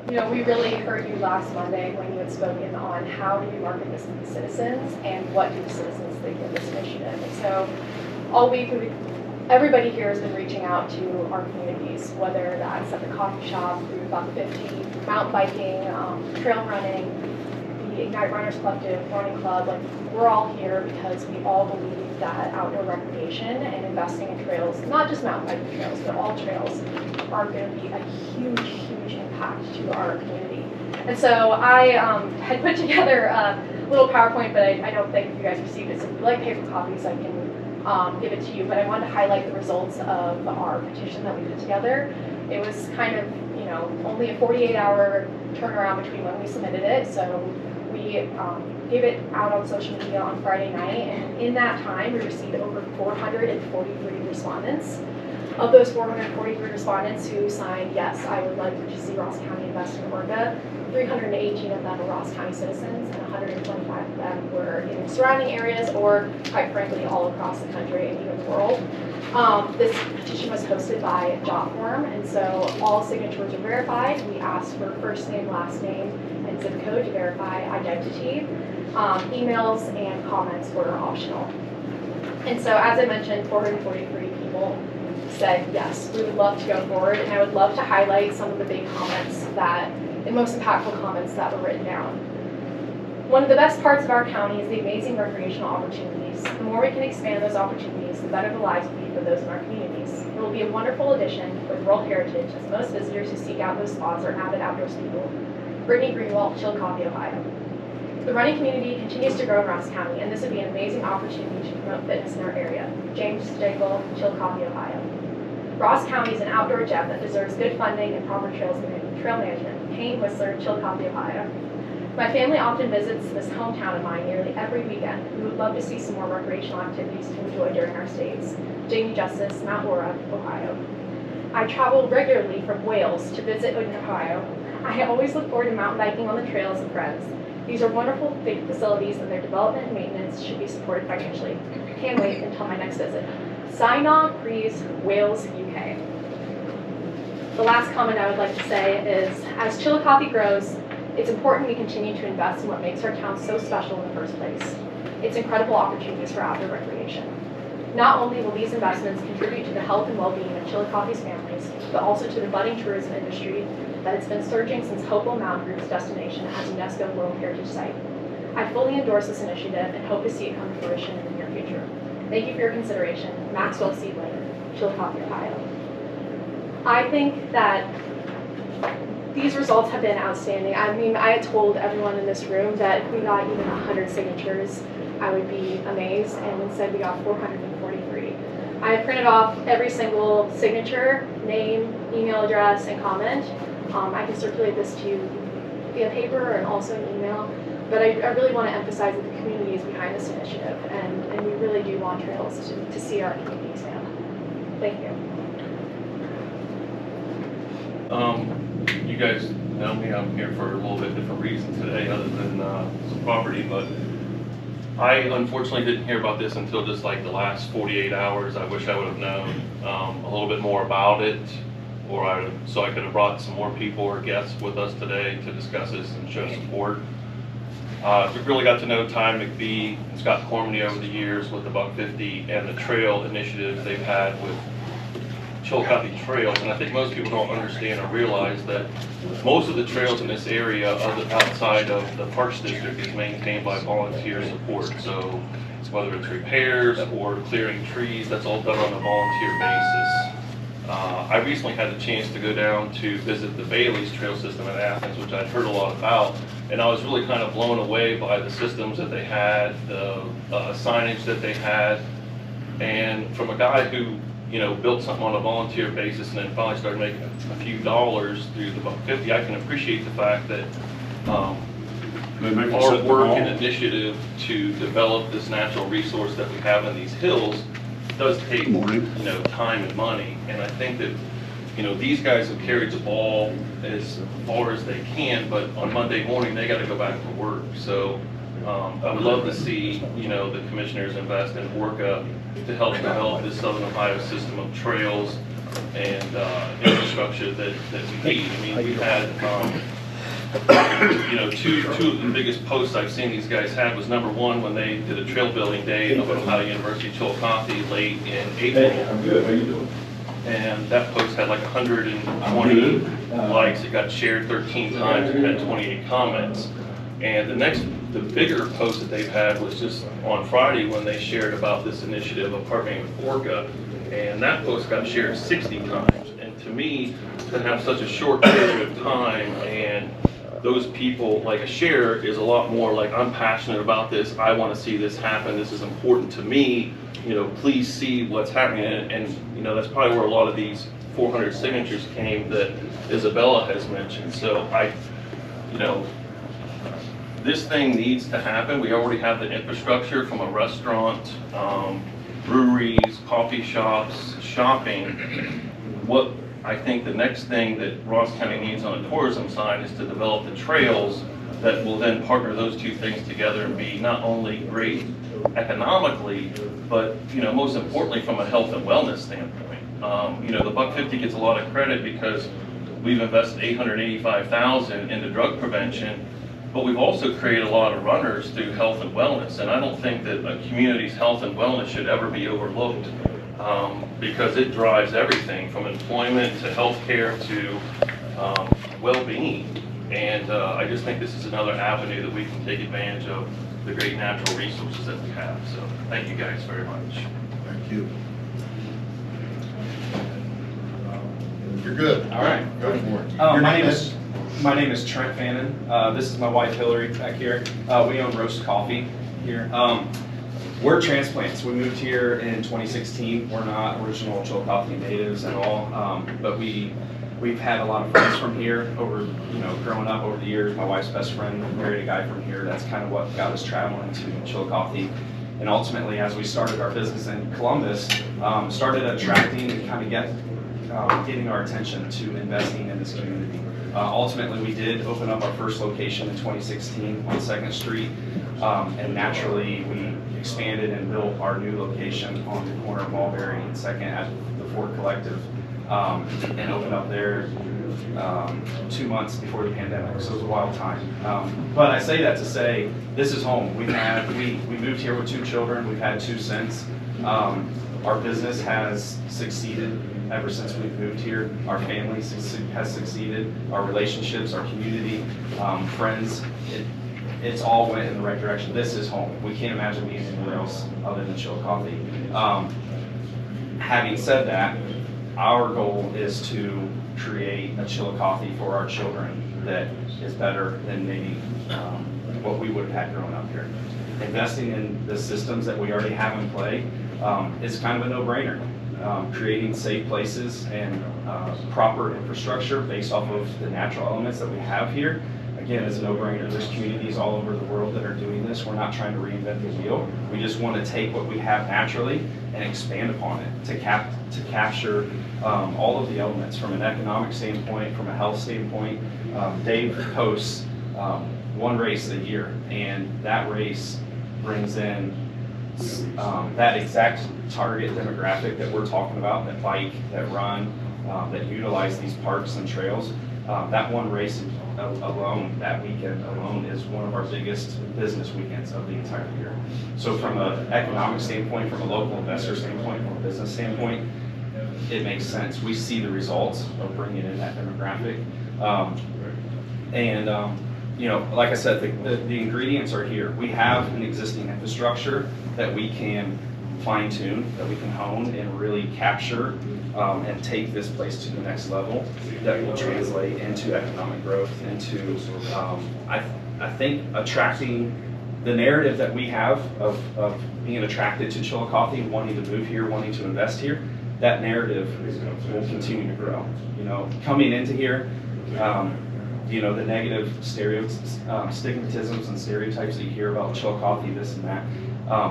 We really heard you last Monday when you had spoken on how do we market this to the citizens and what do the citizens think of this initiative. And so all week, everybody here has been reaching out to our communities, whether that's at the coffee shop, through Buck 50, mountain biking, trail running, the Ignite Runners Collective, Running Club. Like, we're all here because we all believe that outdoor recreation and investing in trails, not just mountain biking trails, but all trails, are going to be a huge, huge impact to our community. And so I had put together a little PowerPoint, but I don't think you guys received it. So if you'd like paper copies, I can give it to you. But I wanted to highlight the results of our petition that we put together. It was kind of, only a 48-hour turnaround between when we submitted it. So we gave it out on social media on Friday night, and in that time we received over 443 respondents. Of those 443 respondents who signed, yes, I would like to see Ross County invest in ORCA, 318 of them were Ross County citizens, and 125 of them were in surrounding areas, or quite frankly, all across the country and even the world. This petition was hosted by JotForm, and so all signatures are verified. We asked for first name, last name, and zip code to verify identity. Emails and comments were optional. And so, as I mentioned, 443 people said, yes, we would love to go forward, and I would love to highlight some of the big comments the most impactful comments that were written down. One of the best parts of our county is the amazing recreational opportunities. The more we can expand those opportunities, the better the lives will be for those in our communities. It will be a wonderful addition with rural heritage, as most visitors who seek out those spots are avid outdoors people. Brittany Greenwald, Chillicothe, Ohio. The running community continues to grow in Ross County, and this would be an amazing opportunity to promote fitness in our area. James Jekyll, Chillicothe, Ohio. Ross County is an outdoor gem that deserves good funding and proper trail management. Payne Whistler, Chillicothe, Ohio. My family often visits this hometown of mine nearly every weekend. We would love to see some more recreational activities to enjoy during our stays. Jamie Justice, Mount Laura, Ohio. I travel regularly from Wales to visit in Ohio. I always look forward to mountain biking on the trails with friends. These are wonderful big facilities, and their development and maintenance should be supported financially. Can't wait until my next visit. Sign-on, Breeze, Wales, UK. The last comment I would like to say is, as Chillicothe grows, it's important we continue to invest in what makes our town so special in the first place. It's incredible opportunities for outdoor recreation. Not only will these investments contribute to the health and well-being of Chillicothe's families, but also to the budding tourism industry that has been surging since Hopewell Mountain Group's destination as UNESCO World Heritage Site. I fully endorse this initiative and hope to see it come to fruition in the near future. Thank you for your consideration. Maxwell Seedling, Chillicothe, Ohio. I think that these results have been outstanding. I mean, I had told everyone in this room that if we got even 100 signatures, I would be amazed, and instead we got 443. I have printed off every single signature, name, email address, and comment. I can circulate this to you via paper and also an email, but I really want to emphasize that the community is behind this initiative, and we really do want trails to see our community expand. Thank you. You guys know me, I'm here for a little bit different reason today other than some property, but I unfortunately didn't hear about this until just like the last 48 hours. I wish I would have known a little bit more about it, so I could have brought some more people or guests with us today to discuss this and show support. We've really got to know Ty McBee and Scott Cormany over the years with the Buck 50 and the trail initiatives they've had with Chillicothe Trails, and I think most people don't understand or realize that most of the trails in this area outside of the Parks District is maintained by volunteer support. So whether it's repairs or clearing trees, that's all done on a volunteer basis. I recently had the chance to go down to visit the Bailey's Trail System in Athens, which I'd heard a lot about, and I was really kind of blown away by the systems that they had, the signage that they had, and from a guy who built something on a volunteer basis and then finally started making a few dollars through the Buck 50, I can appreciate the fact that our work and initiative to develop this natural resource that we have in these hills does take time and money, and I think that these guys have carried the ball as far as they can, but on Monday morning they got to go back to work. So I would love to see the commissioners invest in ORCA to help develop this Southern Ohio system of trails and infrastructure that we need. I mean, we've had you know, two of the biggest posts I've seen these guys have was number one, when they did a trail building day up at Ohio University, Chillicothe, late in April. Hey, I'm good. How you doing? And that post had like 120 likes. It got shared 13 times and had 28 comments. And the bigger post that they've had was just on Friday when they shared about this initiative of partnering with ORCA. And that post got shared 60 times. And to me, to have such a short period of time and those people, like a share is a lot more like, I'm passionate about this, I want to see this happen, this is important to me, you know, please see what's happening. And you know, that's probably where a lot of these 400 signatures came that Isabella has mentioned. So you know, this thing needs to happen. We already have the infrastructure from a restaurant, breweries, coffee shops, shopping. What I think the next thing that Ross County needs on the tourism side is to develop the trails that will then partner those two things together and be not only great economically, but you know, most importantly from a health and wellness standpoint. You know, the $150 gets a lot of credit because we've invested $885,000 into drug prevention, but we've also created a lot of runners through health and wellness. And I don't think that a community's health and wellness should ever be overlooked, because it drives everything from employment to healthcare to well-being. And I just think this is another avenue that we can take advantage of the great natural resources that we have. So thank you guys very much. Thank you. You're good. All right. Go for it. My name is Trent Fannin. This is my wife Hillary back here. We own Roast Coffee here. We're transplants. We moved here in 2016. We're not original Chillicothe natives at all, but we've had a lot of friends from here over, you know, growing up over the years. My wife's best friend married a guy from here. That's kind of what got us traveling to Chillicothe. And ultimately, as we started our business in Columbus, started attracting and kind of getting our attention to investing in this community. Ultimately, we did open up our first location in 2016 on 2nd Street, and naturally we expanded and built our new location on the corner of Mulberry and 2nd at the Ford Collective, and opened up there 2 months before the pandemic, so it was a wild time. But I say that to say, this is home. We moved here with 2 children, we've had 2 since. Our business has succeeded ever since we've moved here. Our family has succeeded, our relationships, our community, friends, it's all went in the right direction. This is home. We can't imagine being anywhere else other than Chillicothe. Having said that, our goal is to create a Chillicothe for our children that is better than maybe what we would have had growing up here. Investing in the systems that we already have in play is kind of a no-brainer. Creating safe places and proper infrastructure based off of the natural elements that we have here, again, is a no-brainer. There's communities all over the world that are doing this. We're not trying to reinvent the wheel. We just want to take what we have naturally and expand upon it to capture all of the elements from an economic standpoint, from a health standpoint. Dave hosts 1 race a year, and that race brings in that exact target demographic that we're talking about, that bike, that run, that utilize these parks and trails. That 1 race alone, that weekend alone, is one of our biggest business weekends of the entire year. So from an economic standpoint, from a local investor standpoint, from a business standpoint, it makes sense. We see the results of bringing in that demographic. You know, like I said, the ingredients are here. We have an existing infrastructure that we can fine tune, that we can hone and really capture and take this place to the next level that will translate into economic growth, into, I think, attracting the narrative that we have of being attracted to Chillicothe, wanting to move here, wanting to invest here. That narrative will continue to grow. You know, coming into here, you know, the negative stigmatisms and stereotypes that you hear about Chillicothe, this and that,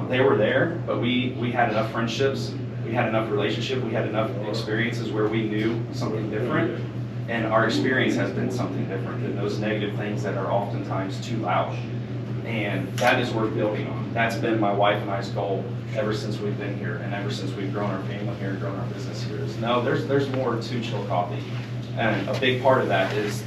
they were there, but we had enough friendships, we had enough relationship, we had enough experiences where we knew something different, and our experience has been something different than those negative things that are oftentimes too loud. And that is worth building on. That's been my wife and I's goal ever since we've been here, and ever since we've grown our family here and grown our business here. Is no, there's more to Chillicothe. And a big part of that is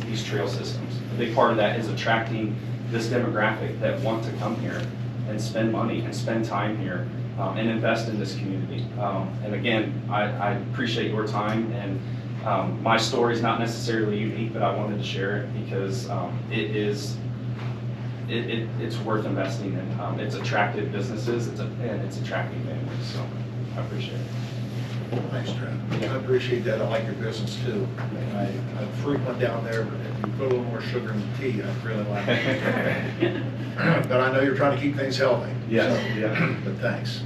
these trail systems. A big part of that is attracting this demographic that want to come here and spend money and spend time here and invest in this community. And again, I appreciate your time, and my story is not necessarily unique, but I wanted to share it because it's worth investing in. It's attractive businesses, and it's attracting families, so I appreciate it. Thanks, Trent. I appreciate that. I like your business too. I'm frequent down there, but if you put a little more sugar in the tea, I'd really like it. But I know you're trying to keep things healthy. Yes, so, yeah. But thanks.